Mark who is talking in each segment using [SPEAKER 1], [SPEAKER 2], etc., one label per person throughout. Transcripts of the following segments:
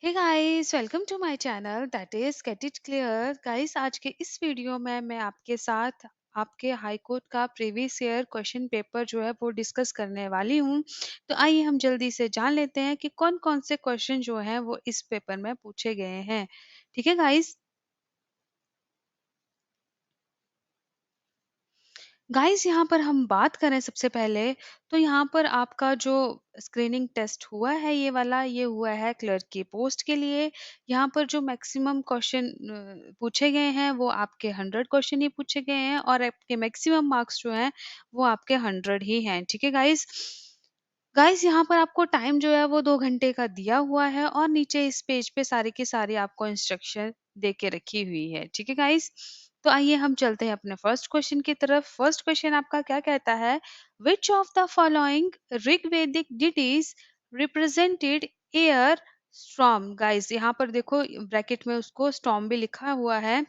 [SPEAKER 1] Hey guys, welcome to my channel that is get it clear. Guys, आज के इस video में मैं आपके साथ आपके हाई कोर्ट का प्रीवियस ईयर क्वेश्चन पेपर जो है वो डिस्कस करने वाली हूँ। तो आइए हम जल्दी से जान लेते हैं कि कौन कौन से क्वेश्चन जो हैं वो इस पेपर में पूछे गए हैं। ठीक है गाइस। गाइस, यहाँ पर हम बात करें सबसे पहले, तो यहाँ पर आपका जो स्क्रीनिंग टेस्ट हुआ है ये वाला, ये हुआ है क्लर्क की पोस्ट के लिए। यहाँ पर जो मैक्सिमम क्वेश्चन पूछे गए हैं वो आपके 100 क्वेश्चन ही पूछे गए हैं और आपके मैक्सिमम मार्क्स जो हैं वो आपके 100 ही हैं। ठीक है गाइस। गाइस, यहाँ पर आपको टाइम जो है वो 2 घंटे का दिया हुआ है और नीचे इस पेज पे सारी की सारी आपको इंस्ट्रक्शन दे के रखी हुई है। ठीक है गाइस। तो आइए हम चलते हैं अपने फर्स्ट क्वेश्चन की तरफ। फर्स्ट क्वेश्चन आपका क्या कहता है? Which of the following Rigvedic deities represented air storm? Guys, यहाँ पर देखो ब्रैकेट में उसको स्टॉर्म भी लिखा हुआ है।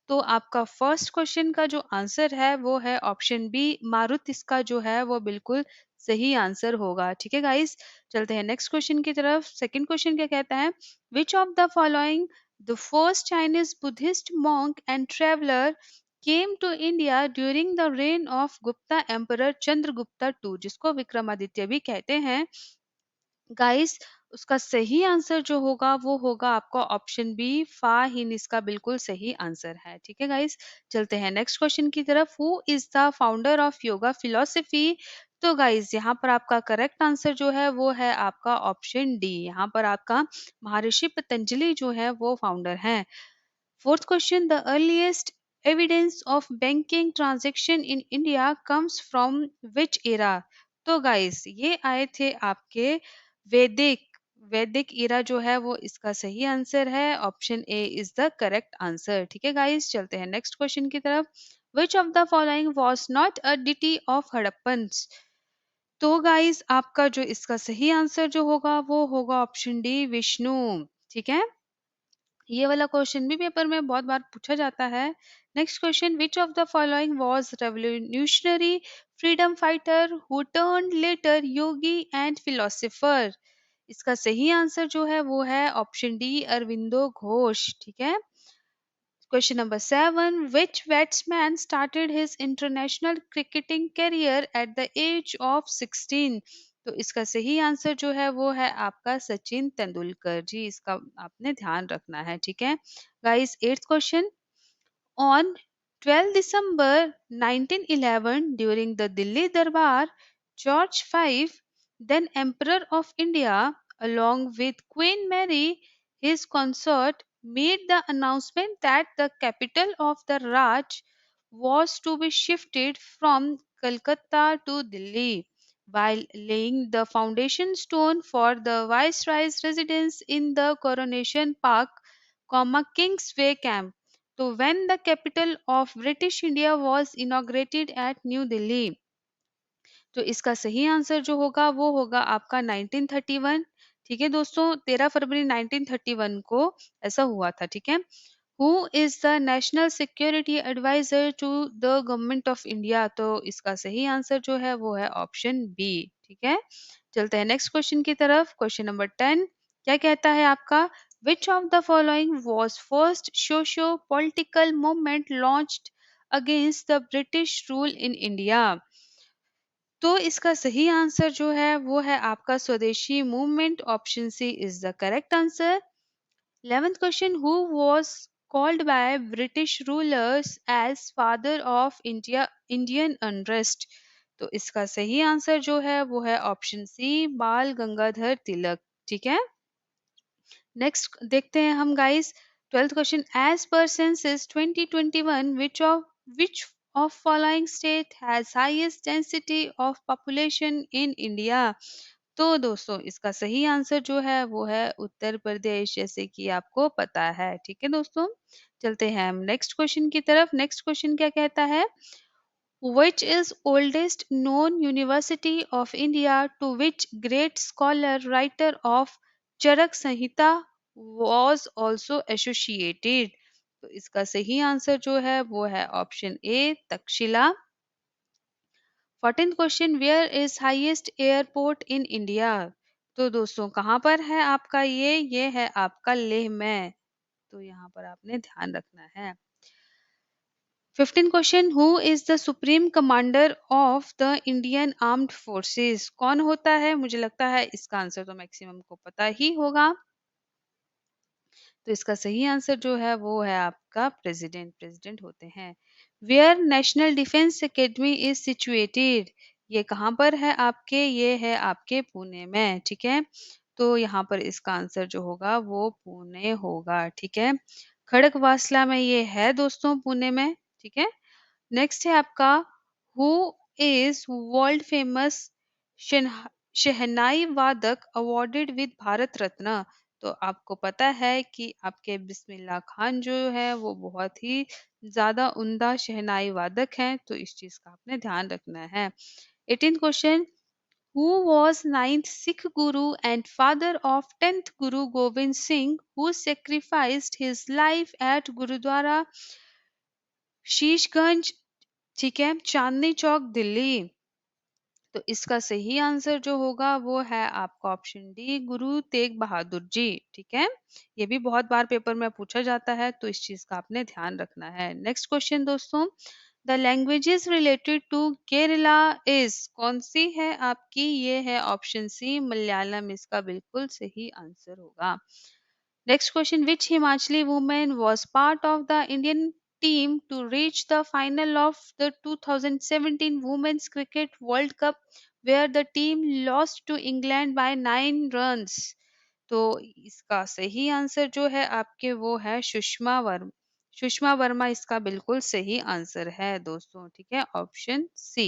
[SPEAKER 1] तो आपका फर्स्ट क्वेश्चन का जो आंसर है वो है ऑप्शन बी मारुत। इसका जो है वो बिल्कुल सही आंसर होगा। ठीक है गाइस। चलते हैं नेक्स्ट क्वेश्चन की तरफ। सेकंड क्वेश्चन क्या कहता है? Which of the following the first Chinese Buddhist monk and traveler came to India during the reign of Gupta Emperor Chandragupta II, जिसको विक्रमादित्य भी कहते हैं। गाइस, उसका सही आंसर जो होगा वो होगा आपका ऑप्शन बी फाहिन। इसका बिल्कुल सही आंसर है। ठीक है गाइस। चलते हैं नेक्स्ट क्वेश्चन की तरफ। Who is the founder of yoga philosophy? तो गाइस, यहाँ पर आपका करेक्ट आंसर जो है वो है आपका ऑप्शन डी। यहाँ पर आपका महर्षि पतंजलि जो है वो फाउंडर हैं। Fourth question, the earliest evidence of banking transaction in India comes from which era? तो गाइस, ये आए थे आपके वैदिक वैदिक इरा जो है वो इसका सही आंसर है। Option a is the correct answer. ठीक है गाइस। चलते हैं नेक्स्ट क्वेश्चन की तरफ। Which of the following was not a deity of Harappans? तो गाइस, आपका जो इसका सही आंसर जो होगा वो होगा ऑप्शन डी विष्णु। ठीक है। ये वाला क्वेश्चन भी पेपर में बहुत बार पूछा जाता है। Next question, which of the following was revolutionary freedom fighter who turned later yogi and philosopher? इसका सही आंसर जो है वो है ऑप्शन डी अरविंदो घोष। ठीक है। Question number 7. Which batsman started his international cricketing career at the age of 16? तो इसका सही आंसर जो है वो है आपका सचिन तेंदुलकर जी। इसका आपने ध्यान रखना है। ठीक है guys. Eighth question, on 12 December 1911, during the Delhi Darbar, George V, then Emperor of India, along with Queen Mary, his consort, made the announcement that the capital of the Raj was to be shifted from Calcutta to Delhi, while laying the foundation stone for the Viceroy's residence in the Coronation Park, Kingsway Camp. So when the capital of British India was inaugurated at New Delhi, तो इसका सही answer जो होगा वो होगा आपका 1931। ठीक है दोस्तों, 13 फरवरी 1931 को ऐसा हुआ था। ठीक है। Who is the national security adviser to the government of India? तो इसका सही आंसर जो है वो है ऑप्शन बी। ठीक है। चलते हैं नेक्स्ट क्वेश्चन की तरफ। क्वेश्चन नंबर 10 क्या कहता है आपका? विच of the following was first socio political movement launched against the British rule in India? तो इसका सही आंसर जो है वो है आपका Swadeshi movement. Option c is the correct answer. 11th question, who was called by British rulers as father of Indian unrest? तो इसका सही आंसर जो है वो है ऑप्शन सी बाल गंगाधर तिलक। ठीक है। नेक्स्ट देखते हैं हम guys. 12th question, as per census 2021 which of following state has highest density of population in India? तो दोस्तों, इसका सही आंसर जो है वो है उत्तर प्रदेश, जैसे कि आपको पता है। ठीक है दोस्तों। चलते हैं हम नेक्स्ट क्वेश्चन की तरफ। नेक्स्ट क्वेश्चन क्या कहता है? Which is oldest known university of India to which great scholar writer of Charak Samhita was also associated? तो इसका सही आंसर जो है वो है option A Takshashila. 14th question, where is highest airport in India? तो दोस्तों कहाँ पर है आपका ये है आपका लेह में। तो यहाँ पर आपने ध्यान रखना है। 15 question, who is the supreme commander of the Indian armed forces? कौन होता है? मुझे लगता है इसका आंसर तो मैक्सिमम को पता ही होगा। तो इसका सही आंसर जो है वो है आपका प्रेसिडेंट। प्रेसिडेंट होते हैं। Where national defence academy is situated? ये कहाँ पर है आपके? ये है आपके पुणे में। ठीक है, तो यहाँ पर इसका आंसर जो होगा वो पुणे होगा। ठीक है, खड़गवासला में ये है दोस्तों, पुणे में। ठीक है, नेक्स्ट है आपका, हु इज वर्ल्ड फेमस शहनाई वादक अवॉर्डेड विद भारत रत्न? तो आपको पता है कि आपके बिस्मिल्लाह खान जो है वो बहुत ही ज्यादा उम्दा शहनाई वादक हैं, तो इस चीज का आपने ध्यान रखना है। 18th question, who was ninth Sikh Guru and father of 10th Guru Gobind Singh, who sacrificed his life at Gurudwara Sisganj, ठीक है, चांदनी चौक, दिल्ली? तो इसका सही आंसर जो होगा वो है आपका ऑप्शन डी, गुरु तेग बहादुर जी। ठीक है, ये भी बहुत बार पेपर में पूछा जाता है, तो इस चीज का आपने ध्यान रखना है। नेक्स्ट क्वेश्चन दोस्तों, the languages related to Kerala is? कौन सी है आपकी? ये है ऑप्शन सी, मलयालम। इसका बिल्कुल सही आंसर होगा। Next question, which Himachali woman was part of the Indian team to reach the final of the 2017 Women's Cricket World Cup where the team lost to England by 9 runs? तो इसका सही answer जो है आपके वो है सुषमा वर्मा। सुषमा वर्मा इसका बिल्कुल सही आंसर है दोस्तों। ठीक है, option c.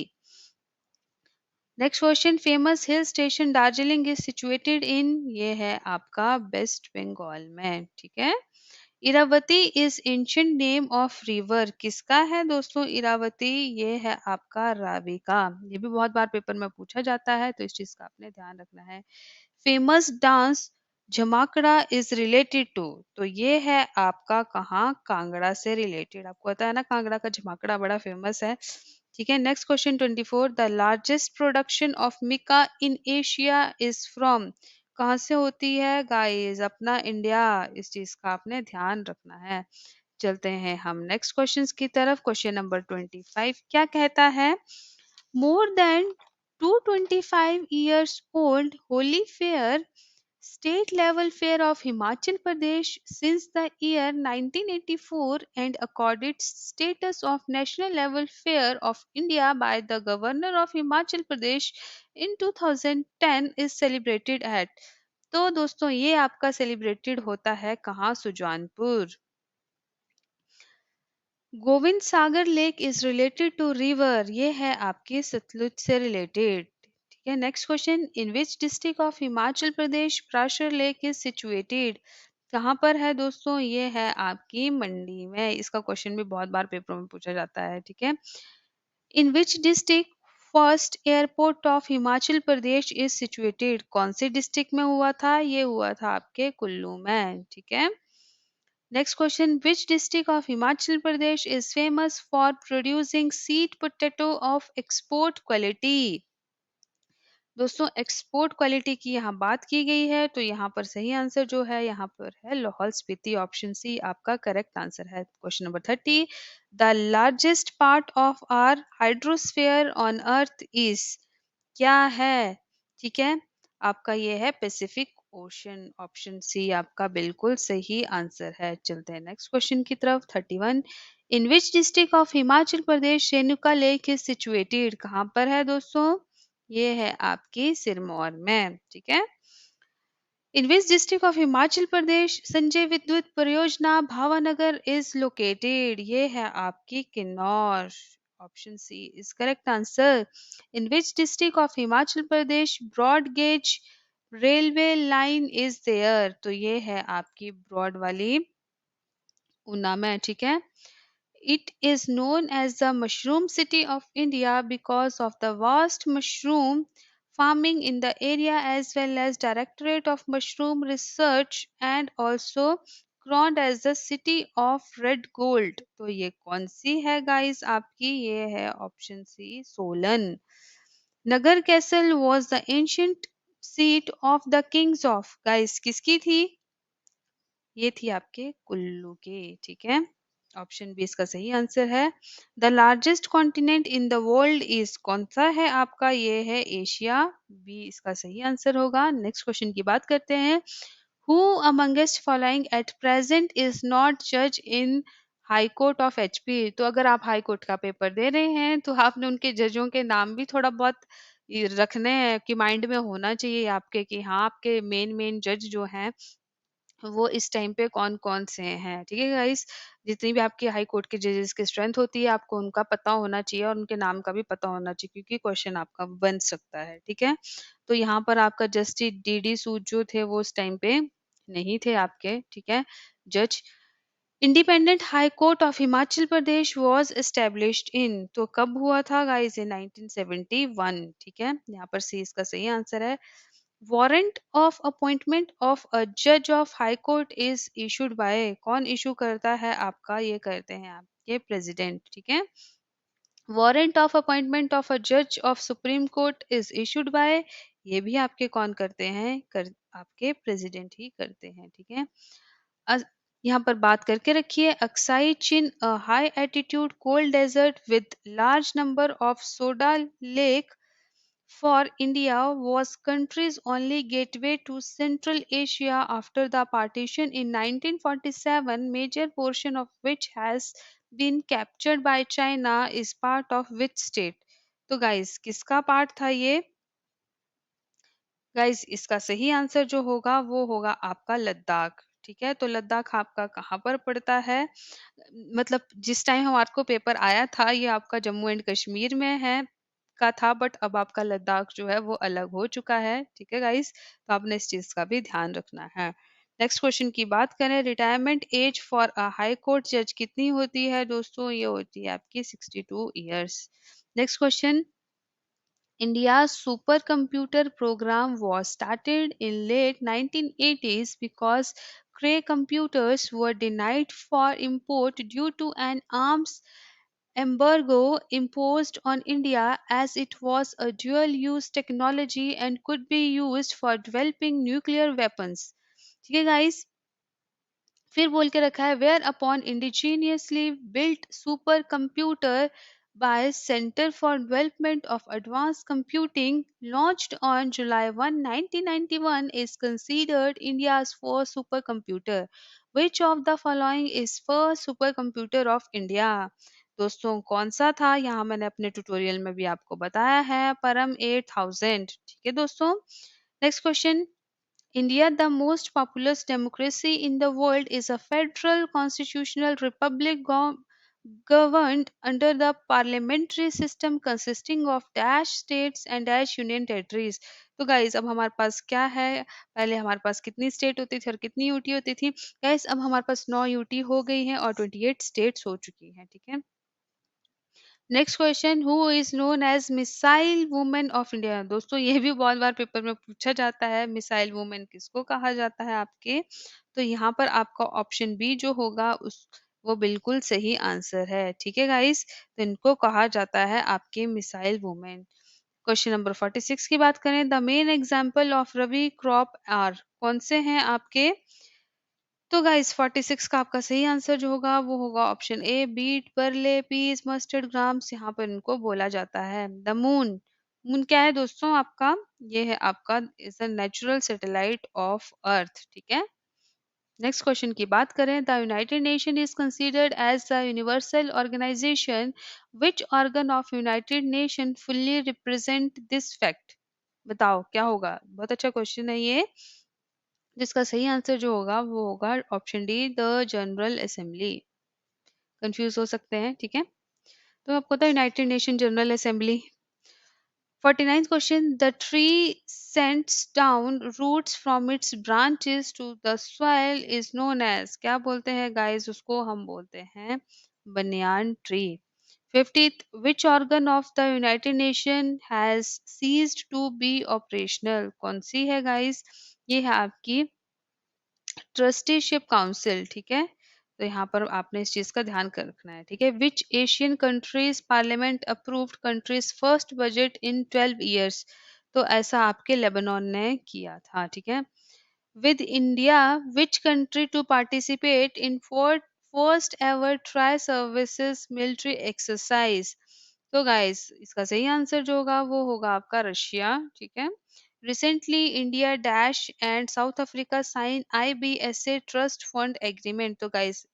[SPEAKER 1] Next question, famous hill station Darjeeling is situated in? ये है आपका वेस्ट बंगाल में। ठीक है, Iravati is ancient name of river? किसका है दोस्तों इरावती? ये है आपका रावी का। ये भी बहुत बार पेपर में पूछा जाता है, तो इस चीज का आपने ध्यान रखना है। Famous dance Jhamakda is related to? तो ये है आपका कहाँ? कांगड़ा से रिलेटेड। आपको पता है ना, कांगड़ा का झमाकड़ा बड़ा फेमस है। ठीक है, next question 24, the largest production of mica in Asia is from? कहाँ से होती है गाइस? अपना इंडिया। इस चीज का आपने ध्यान रखना है। चलते हैं हम नेक्स्ट क्वेश्चंस की तरफ। क्वेश्चन नंबर 25 क्या कहता है? More than 225 years old Holy Fair, state level fair of Himachal Pradesh since the year 1984 and accorded status of national level fair of India by the governor of Himachal Pradesh in 2010 is celebrated at? तो दोस्तों ये आपका celebrated होता है कहाँ? Sujanpur. Gobind Sagar lake is related to river? ये है आपके सतलुज से रिलेटेड। ठीक है, next question, in which district of Himachal Pradesh Prashar lake is situated? कहाँ पर है दोस्तों? ये है आपकी मंडी में। इसका क्वेश्चन भी बहुत बार पेपर में पूछा जाता है। ठीक है, in which district first airport of Himachal Pradesh is situated? कौन से डिस्ट्रिक्ट में हुआ था? ये हुआ था आपके कुल्लू में। ठीक है, next question, which district of Himachal Pradesh is famous for producing sweet potato of export quality? दोस्तों एक्सपोर्ट क्वालिटी की यहाँ बात की गई है, तो यहाँ पर सही आंसर जो है यहाँ पर है लाहौल स्पीति। ऑप्शन सी आपका करेक्ट आंसर है। Question number 30, the largest part of our hydrosphere on earth is? क्या है? ठीक है, आपका ये है पैसिफिक ओशन। ऑप्शन सी आपका बिल्कुल सही आंसर है। चलते हैं नेक्स्ट क्वेश्चन की तरफ। 31, in which district of Himachal Pradesh Renuka lake is situated? कहाँ पर है दोस्तों? ये है आपकी सिरमौर में। ठीक है, in which district of Himachal Pradesh Sanjay Vidyut Pariyojana Bhavanagar is located? ये है आपकी Kinnaur. Option c is correct answer. In which district of Himachal Pradesh broad gauge railway line is there? तो ये है आपकी ब्रॉड वाली ऊना में। ठीक है, it is known as the mushroom city of India because of the vast mushroom farming in the area as well as Directorate of Mushroom Research and also crowned as the city of red gold। तो ये कौन सी है guys आपकी? ये है option C Solan. Nagar Castle was the ancient seat of the kings of, guys किसकी थी? ये थी आपके कुल्लू की, ठीक है। ऑप्शन बी इसका सही आंसर है। The largest continent in the world is, कौन सा है आपका? ये है एशिया, बी इसका सही आंसर होगा। नेक्स्ट क्वेश्चन की बात करते हैं। Who amongst following at present is not जज in high court of HP? तो अगर आप हाई कोर्ट का पेपर दे रहे हैं तो आपने उनके जजों के नाम भी थोड़ा बहुत रखने हैं कि माइंड में होना चाहिए आपके, कि हाँ आपके मेन मेन जज जो हैं वो इस टाइम पे कौन-कौन से हैं, ठीक है गाइस? जितनी भी आपकी हाई कोर्ट के जजेस की स्ट्रेंथ होती है, आपको उनका पता होना चाहिए और उनके नाम का भी पता होना चाहिए, क्योंकि क्वेश्चन आपका बन सकता है, ठीक है? तो यहाँ पर आपका जस्टिस डीडी सूद जो थे वो उस टाइम पे नहीं थे आपके, ठीक है? जज। Independent high court of Himachal Pradesh was established in, तो कब हुआ था गाइस? इन 1971, ठीक है? यहाँ पर सी इसका सही आंसर है। Warrant of appointment of a जज of high court is issued by, कौन इशू करता है आपका? ये करते हैं आपके प्रेसिडेंट, ठीक है। Warrant of appointment of a जज of supreme court is issued by, ये भी आपके कौन करते हैं? आपके प्रेसिडेंट ही करते हैं, ठीक है। अस- यहाँ पर बात करके रखिए। Aksai Chin, a high attitude cold desert with large number of soda lake for India, was country's only gateway to Central Asia after the partition in 1947, major portion of which has been captured by China, is part of which state? तो guys किसका part था ये? Guys इसका सही answer जो होगा वो होगा आपका लद्दाख, ठीक है। तो लद्दाख आपका कहाँ पर पड़ता है? मतलब जिस टाइम हमारे को पेपर आया था ये आपका जम्मू एंड कश्मीर में है का था, बट अब आपका लद्दाख जो है वो अलग हो चुका है, ठीक है गाइस। तो आपने इस चीज का भी ध्यान रखना है। नेक्स्ट क्वेश्चन की बात करें। Retirement age for a high court जज कितनी होती है दोस्तों? ये होती है आपकी 62 years. Next question. India's supercomputer program was started in late 1980s because Cray computers were denied for import due to an arms embargo imposed on India, as it was a dual use technology and could be used for developing nuclear weapons. ठीक है guys, फिर बोल के रखा है where upon indigenously built super computer by Center for Development of Advanced Computing, launched on July 1, 1991, is considered India's first supercomputer. Which of the following is first supercomputer of India? दोस्तों कौन सा था? यहाँ मैंने अपने ट्यूटोरियल में भी आपको बताया है, परम 8000, ठीक है दोस्तों। Next question. India, the most populous democracy in the world, is a federal constitutional republic governed under the parliamentary system consisting of dash states and dash union territories. तो गाइस अब हमारे पास क्या है? पहले हमारे पास कितनी स्टेट होती थी और कितनी यूटी होती थी? गाइस अब हमारे पास 9 यूटी हो गई हैं और 28 स्टेट्स हो चुकी हैं, ठीक है। Next question. Who is known as missile women of India? दोस्तों ये भी बहुत बार पेपर में पूछा जाता है, मिसाइल वुमेन किसको कहा जाता है आपके? तो यहाँ पर आपका ऑप्शन बी जो होगा उस वो बिल्कुल सही आंसर है, ठीक है गाइस। तो इनको कहा जाता है आपके मिसाइल वुमेन। क्वेश्चन नंबर 46 की बात करें। The main example of rabi crop are, कौन से हैं आपके? तो गाइस 46 का आपका सही आंसर जो होगा वो होगा option A, beet barley peas mustard grams, यहाँ पर इनको बोला जाता है। द मून, मून क्या है दोस्तों आपका? ये है आपका is a natural satellite of earth, ठीक है। नेक्स्ट क्वेश्चन की बात करें। The United Nation is considered as the universal organisation, which organ of United Nation fully represent this fact? बताओ क्या होगा? बहुत अच्छा क्वेश्चन है ये, जिसका सही आंसर जो होगा वो होगा option D, the general assembly. Confuse हो सकते हैं, ठीक है। तो आपको पता है United nation general assembly. 49th question. The tree sends down roots from its branches to the soil is known as, क्या बोलते हैं गाइस? उसको हम बोलते हैं banyan tree. 50th, which organ of the United Nation has ceased to be operational? कौन सी है गाइस? ये है आपकी ट्रस्टीशिप काउंसिल, ठीक है। तो यहाँ पर आपने इस चीज का ध्यान रखना है, ठीक है। Which Asian countries parliament approved countries first budget in 12 years? तो ऐसा आपके लेबनान ने किया था, ठीक है। With India, which country to participate in first ever tri-services military exercise? तो गाइस इसका सही आंसर जो होगा वो होगा आपका रशिया, ठीक है। Recently, India Dash and South Africa signed IBSA Trust Fund Agreement. तो गाइस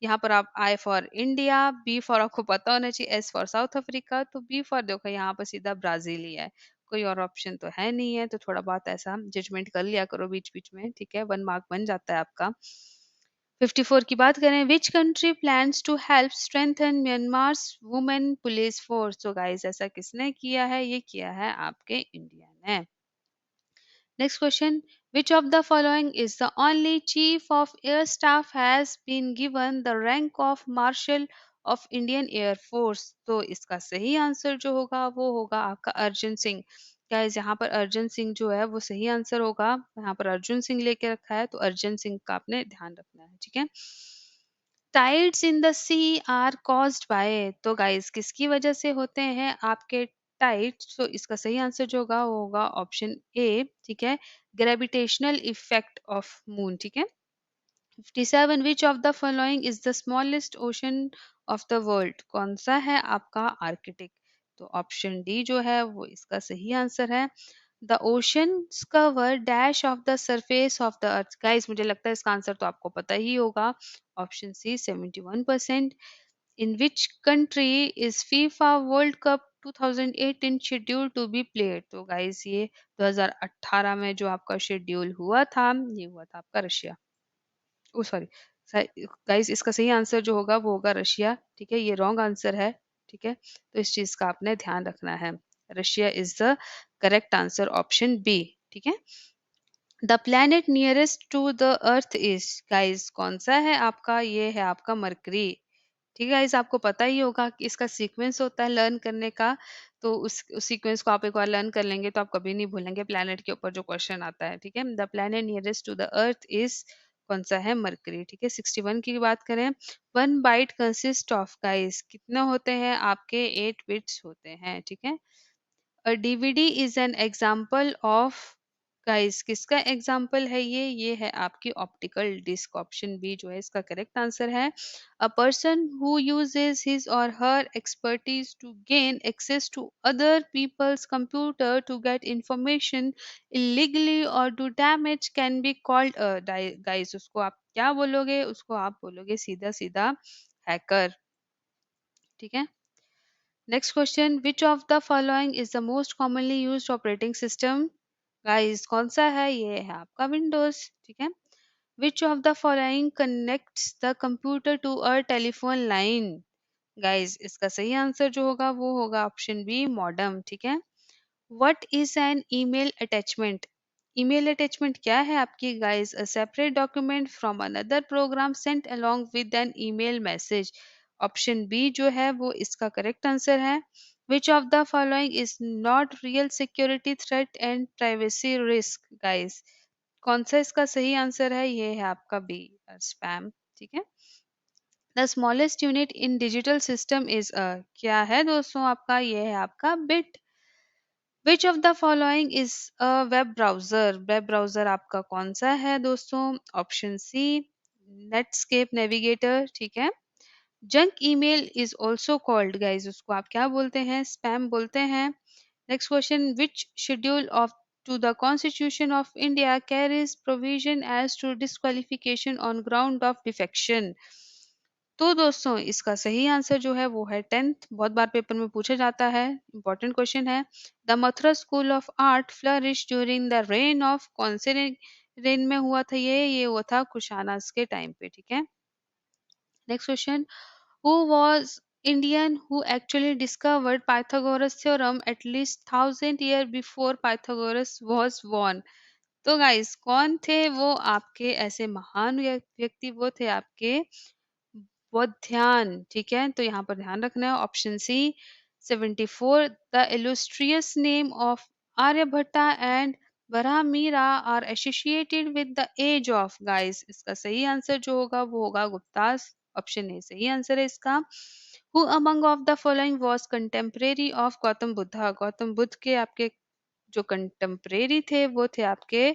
[SPEAKER 1] यहाँ पर आप I for India, B for आपको पता होना चाहिए, S फॉर साउथ अफ्रीका, तो B फॉर देखो यहाँ पर सीधा ब्राजील ही है, कोई और ऑप्शन तो है नहीं है, तो थोड़ा बहुत ऐसा जजमेंट कर लिया करो बीच बीच में, ठीक है। 1 मार्क बन जाता है आपका। 54 की बात करें, which country plans to help strengthen Myanmar's women police force? तो गाइस ऐसा किसने किया है? ये किया है आपके इंडिया ने। Next question. Which of the following is the only Chief of Air Staff has been given the rank of Marshal of Indian Air Force? तो इसका सही आंसर जो होगा वो होगा आपका अर्जुन सिंह। गाइस यहाँ पर अर्जुन सिंह जो है वो सही आंसर होगा। यहाँ पर अर्जुन सिंह लेके रखा है, तो अर्जुन सिंह का आपने ध्यान रखना है, ठीक है। Tides in the sea are caused by, तो गाइस किसकी वजह से होते हैं आपके टाइड्स? तो इसका सही आंसर जो होगा वो होगा ऑप्शन ए, ठीक है, ग्रेविटेशनल इफेक्ट ऑफ मून, ठीक है। 57 विच of the following is the smallest ocean of the world? कौन सा है आपका आर्कटिक? तो ऑप्शन डी जो है वो इसका सही आंसर है। The oceans cover dash of the surface of the earth. Guys मुझे लगता है इसका आंसर तो आपको पता ही होगा, option C 71%। In which country is FIFA World Cup 2018 schedule to be played? तो गाइस ये 2018 में जो आपका शेड्यूल हुआ था, ये हुआ था आपका रशिया, ओ सॉरी, गाइस इसका सही आंसर जो होगा वो होगा रशिया, ठीक है। ये रॉन्ग आंसर है, ठीक है, तो इस चीज का आपने ध्यान रखना है। Russia is the correct answer, option B, ठीक है। The planet nearest to the earth is? Guys कौन सा है आपका? ये है आपका मरकरी, ठीक है। गाइस आपको पता ही होगा कि इसका सीक्वेंस होता है लर्न करने का, तो उस सीक्वेंस को आप एक बार लर्न कर लेंगे तो आप कभी नहीं भूलेंगे प्लैनेट के ऊपर जो क्वेश्चन आता है, ठीक है। The planet nearest to the earth is, कौन सा है? मरकरी, ठीक है। 61 की बात करें, 1 बाइट कंसिस्ट ऑफ, गाइस कितने होते हैं आपके? 8 बिट्स होते हैं, ठीक है। A DVD is an example of, guys किसका एग्जाम्पल है ये है आपकी ऑप्टिकल डिस्क, ऑप्शन बी जो है इसका करेक्ट आंसर है। A person who uses his or her expertise to gain access to other people's computer to get information illegally or do damage can be called, guys उसको आप क्या बोलोगे? उसको आप बोलोगे सीधा सीधा हैकर, ठीक है। Next question, which of the following is the most commonly used operating system? Guys कौन सा है? ये है आपका विंडोज, ठीक है। Which of the following connects the computer to a telephone line? Guys इसका सही आंसर जो होगा वो होगा ऑप्शन बी, मॉडेम, ठीक है। What is an email attachment? Email attachment क्या है आपकी? Guys a separate document from another program sent along with an email message, option B जो है वो इसका करेक्ट आंसर है। Which of the following is not real security threat and privacy risk? Guys कौन सा इसका सही आंसर है? ये है आपका बी, स्पैम, ठीक है। The smallest unit in digital system is a, क्या है दोस्तों आपका? ये है आपका bit. Which of the following is a web browser? Web browser आपका कौन सा है दोस्तों? ऑप्शन सी, नेटस्केप नेविगेटर, ठीक है। Junk email is also called, guys उसको आप क्या बोलते हैं? स्पैम बोलते हैं। Next question, which schedule of to the Constitution of India carries provision as to disqualification on ground of defection? तो दोस्तों इसका सही आंसर जो है वो है 10th, बहुत बार पेपर में पूछा जाता है, इंपॉर्टेंट क्वेश्चन है। The Mathura school of art flourish during the rain of, कौन से रेन में हुआ था ये हुआ था कुशानास के टाइम पे, ठीक है। Next question, who was Indian who actually discovered Pythagoras theorem at least 1000 years before Pythagoras was born? तो गाइस कौन थे वो आपके ऐसे महान व्यक्ति? वो थे आपके बुद्धिमान, ठीक है। तो यहाँ पर ध्यान रखना है, option C 74, the illustrious name of Aryabhatta and Brahmira are associated with the age of, guys इसका सही आंसर जो होगा वो होगा गुप्तास, ऑप्शन ए सही आंसर है इसका। Who among of the following was contemporary of Gautam Buddha? Gautam Buddha के आपके जो कंटेम्परेरी थे वो थे आपके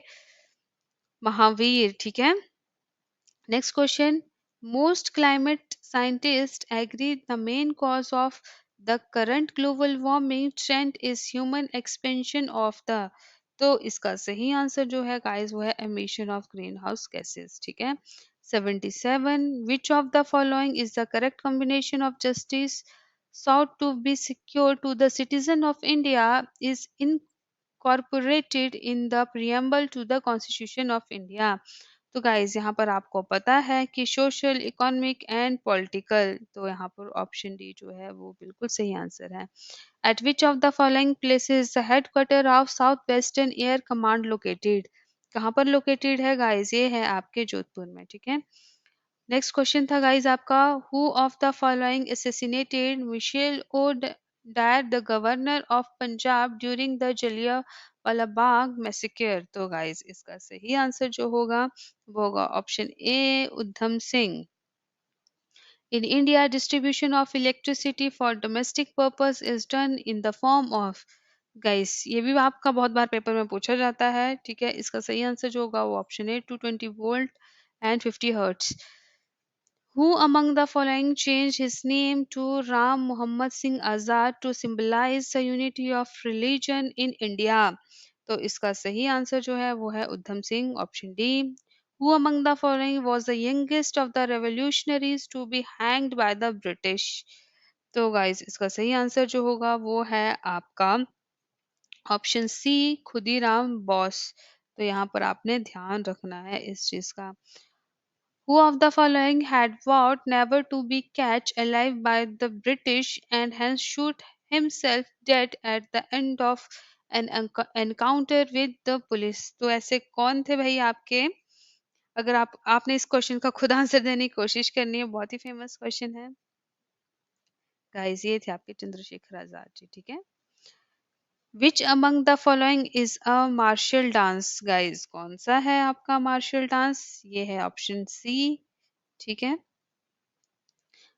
[SPEAKER 1] महावीर, ठीक है। Next question. Most climate scientists agree the main cause of the current global warming trend is human expansion of the, तो इसका सही आंसर जो है गाइस वो है emission of greenhouse gases, ठीक है। 77. Which of the following is the correct combination of justice sought to be secured to the citizen of India is incorporated in the preamble to the Constitution of India? तो guys यहाँ पर आपको पता है कि social, economic and political, तो यहाँ पर ऑप्शन डी जो है वो बिल्कुल सही आंसर है। Eight which of the following places the headquarter of south western air command located? कहाँ पर लोकेटेड है गाइस? ये है आपके जोधपुर में, ठीक है। नेक्स्ट क्वेश्चन था गाइस आपका, who of the following assassinated Michael O'Dwyer the governor of Punjab during the Jallianwala Bagh massacre? तो गाइस इसका सही आंसर जो होगा वो होगा option A, Udham Singh. In India, distribution of electricity for domestic purpose is done in the form of, guys ये भी आपका बहुत बार पेपर में पूछा जाता है, ठीक है। इसका सही आंसर जो होगा वो option A, 220 volt and 50 hertz. Who among the following changed his name to Ram Muhammad Singh Azad to symbolize the unity of religion in India? तो इसका सही आंसर जो है वो है Udham Singh, option D. Who among the following was the youngest of the revolutionaries to be hanged by the British? तो guys इसका सही आंसर जो होगा वो है आपका ऑप्शन सी, खुदीराम बोस। तो यहाँ पर आपने ध्यान रखना है इस चीज का। Who of the following had vowed never to be catch alive by the British and hence shoot himself dead at the end of an encounter with the police? तो ऐसे कौन थे भाई आपके? अगर आपने इस क्वेश्चन का खुद आंसर देने की कोशिश करनी है, बहुत ही फेमस क्वेश्चन है गाइस, ये थे आपके चंद्रशेखर आजाद जी, ठीक है। Which among the following is a martial dance? Guys कौन सा है आपका मार्शल डांस? ये है ऑप्शन सी, ठीक है।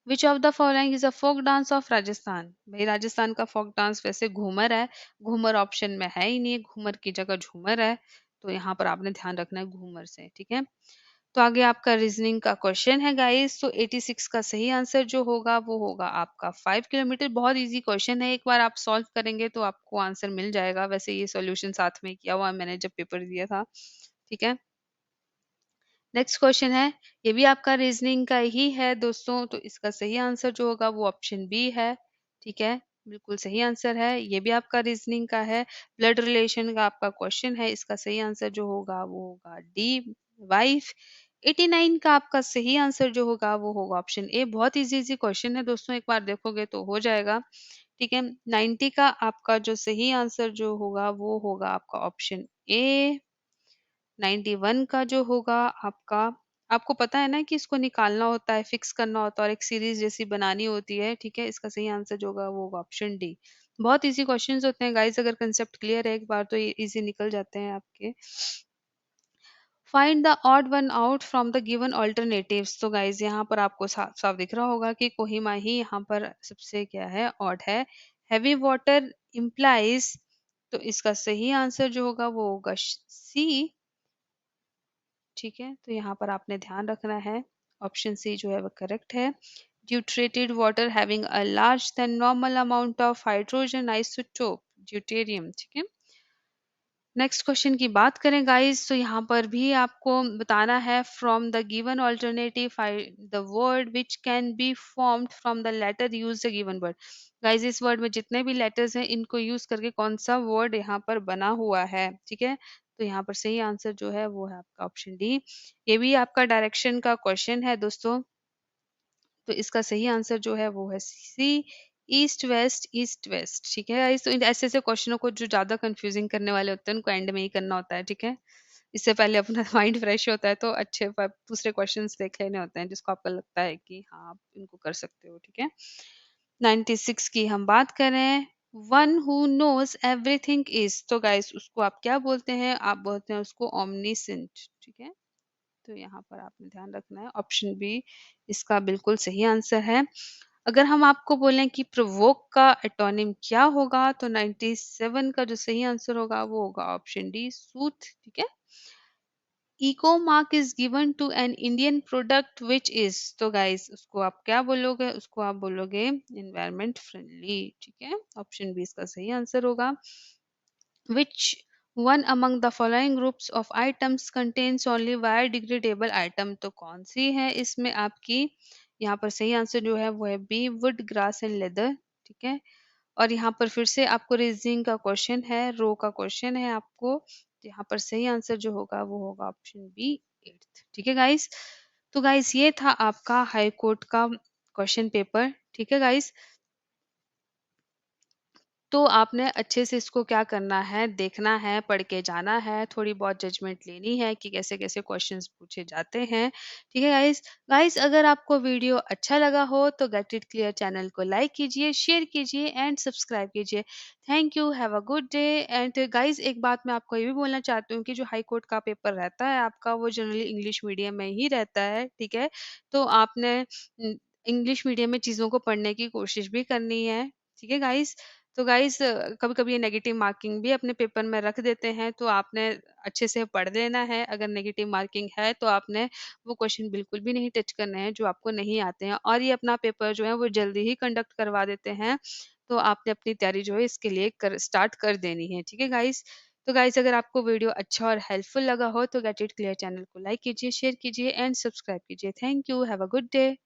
[SPEAKER 1] Which of the following is a folk dance of Rajasthan? भाई राजस्थान का फोक डांस वैसे घूमर है, घूमर ऑप्शन में है ही नहीं, घूमर की जगह झूमर है, तो यहाँ पर आपने ध्यान रखना है घूमर से, ठीक है। तो आगे आपका रीजनिंग का क्वेश्चन है गाइस, तो 86 का सही आंसर जो होगा वो होगा आपका 5 किलोमीटर। बहुत इजी क्वेश्चन है, एक बार आप सॉल्व करेंगे तो आपको आंसर मिल जाएगा। वैसे ये सॉल्यूशन साथ में किया हुआ है मैंने जब पेपर दिया था, ठीक है। नेक्स्ट क्वेश्चन है, ये भी आपका रीजनिंग का ही है दोस्तों, तो इसका सही आंसर जो होगा वो ऑप्शन बी है, ठीक है। बिल्कुल सही आंसर है, ये भी आपका रीजनिंग का है। ब्लड रिलेशन का आपका क्वेश्चन है, इसका सही आंसर जो होगा वो होगा डी, वाइफ। 89 का आपका सही आंसर जो होगा वो होगा ऑप्शन ए। बहुत इजी इजी क्वेश्चन है दोस्तों, एक बार देखोगे तो हो जाएगा, ठीक है। 90 का आपका जो सही आंसर जो होगा वो होगा आपका ऑप्शन ए। 91 का जो होगा आपका, आपको पता है ना कि इसको निकालना होता है, फिक्स करना होता है और एक सीरीज जैसी बनानी होती है, ठीक है। इसका सही आंसर जो होगा वो होगा ऑप्शन डी। बहुत इजी क्वेश्चंस होते हैं गाइस, अगर कंसेप्ट क्लियर है एक बार तो ये इजी निकल जाते हैं आपके। Find the odd one out from the given alternatives. तो गाइस यहाँ पर आपको साफ साफ दिख रहा होगा कि कोहिमा ही यहाँ पर सबसे क्या है, ऑड है। हैवी वाटर इम्प्लाइज, तो इसका सही आंसर जो होगा वो होगा सी, ठीक है। तो यहाँ पर आपने ध्यान रखना है, ऑप्शन सी जो है वो करेक्ट है। Deuterated water having a large than normal amount of hydrogen isotope deuterium, ठीक है। नेक्स्ट क्वेश्चन की बात करें गाइस, तो यहाँ पर भी आपको बताना है from the given alternative the word which can be formed from the letter use the given word. Guys इस वर्ड में जितने भी लेटर्स हैं इनको यूज करके कौन सा वर्ड यहाँ पर बना हुआ है, ठीक है। तो यहाँ पर सही आंसर जो है वो है आपका ऑप्शन डी। ये भी आपका डायरेक्शन का क्वेश्चन है दोस्तों, तो इसका सही आंसर जो है वो है सी, ईस्ट वेस्ट, ठीक है। तो ऐसे ऐसे क्वेश्चनों को जो ज्यादा कंफ्यूजिंग करने वाले होते हैं उनको एंड में ही करना होता है, ठीक है। इससे पहले अपना माइंड फ्रेश होता है तो अच्छे दूसरे क्वेश्चंस देख लेने होते हैं जिसको आपको लगता है कि हाँ आप इनको कर सकते हो, ठीक है। 96 की हम बात करें, one who knows everything is, तो गाइस उसको आप क्या बोलते हैं? आप बोलते हैं उसको ओमनीसेंट, ठीक है। तो यहाँ पर आपने ध्यान रखना है, ऑप्शन बी इसका बिल्कुल सही आंसर है। अगर हम आपको बोलें कि प्रोवोक का एटोनिम क्या होगा, तो 97 का जो सही आंसर होगा वो होगा ऑप्शन डी, सूथ। ठीक है। Eco mark is given to an Indian product which is, तो गाइस उसको आप क्या बोलोगे, उसको आप बोलोगे एनवायरमेंट फ्रेंडली। ठीक है, ऑप्शन बी इसका सही आंसर होगा। Which one among the following groups of items contains only biodegradable item, तो कौन सी है इसमें आपकी, यहाँ पर सही आंसर जो है वो है B, wood, grass and leather. ठीक है। और यहाँ पर फिर से आपको रीजनिंग का क्वेश्चन है, रो का क्वेश्चन है आपको, तो यहाँ पर सही आंसर जो होगा वो होगा ऑप्शन बी, एट्थ। ठीक है गाइस। तो गाइस ये था आपका हाई कोर्ट का क्वेश्चन पेपर। ठीक है गाइस। तो आपने अच्छे से इसको क्या करना है, देखना है, पढ़ के जाना है, थोड़ी बहुत जजमेंट लेनी है कि कैसे-कैसे क्वेश्चंस पूछे जाते हैं। ठीक है गाइस? गाइस अगर आपको वीडियो अच्छा लगा हो तो गेट इट क्लियर चैनल को लाइक कीजिए, शेयर कीजिए एंड सब्सक्राइब कीजिए। Thank you, have a good day. And guys एक बात मैं आपको ये भी बोलना चाहती हूँ कि जो हाई कोर्ट का पेपर रहता है आपका वो जनरली इंग्लिश मीडियम में ही रहता है। ठीक है? तो आपने इंग्लिश मीडियम में चीज़ों को पढ़ने की कोशिश भी करनी है। ठीक है गाइस? तो गाइस कभी-कभी ये नेगेटिव मार्किंग भी अपने पेपर में रख देते हैं, तो आपने अच्छे से पढ़ लेना है। अगर नेगेटिव मार्किंग है, तो आपने वो क्वेश्चन बिल्कुल भी नहीं टच करने हैं, जो आपको नहीं आते हैं और ये अपना पेपर जो है, वो जल्दी ही कंडक्ट करवा देते हैं। तो आपने अपनी तैयारी जो है, इसके लिए कर स्टार्ट कर देनी है। ठीक है गाइस? तो गाइस अगर आपको वीडियो अच्छा और हेल्पफुल लगा हो, तो गेट इट क्लियर चैनल को लाइक कीजिए, शेयर कीजिए एंड सब्सक्राइब कीजिए। Thank you, have a good day.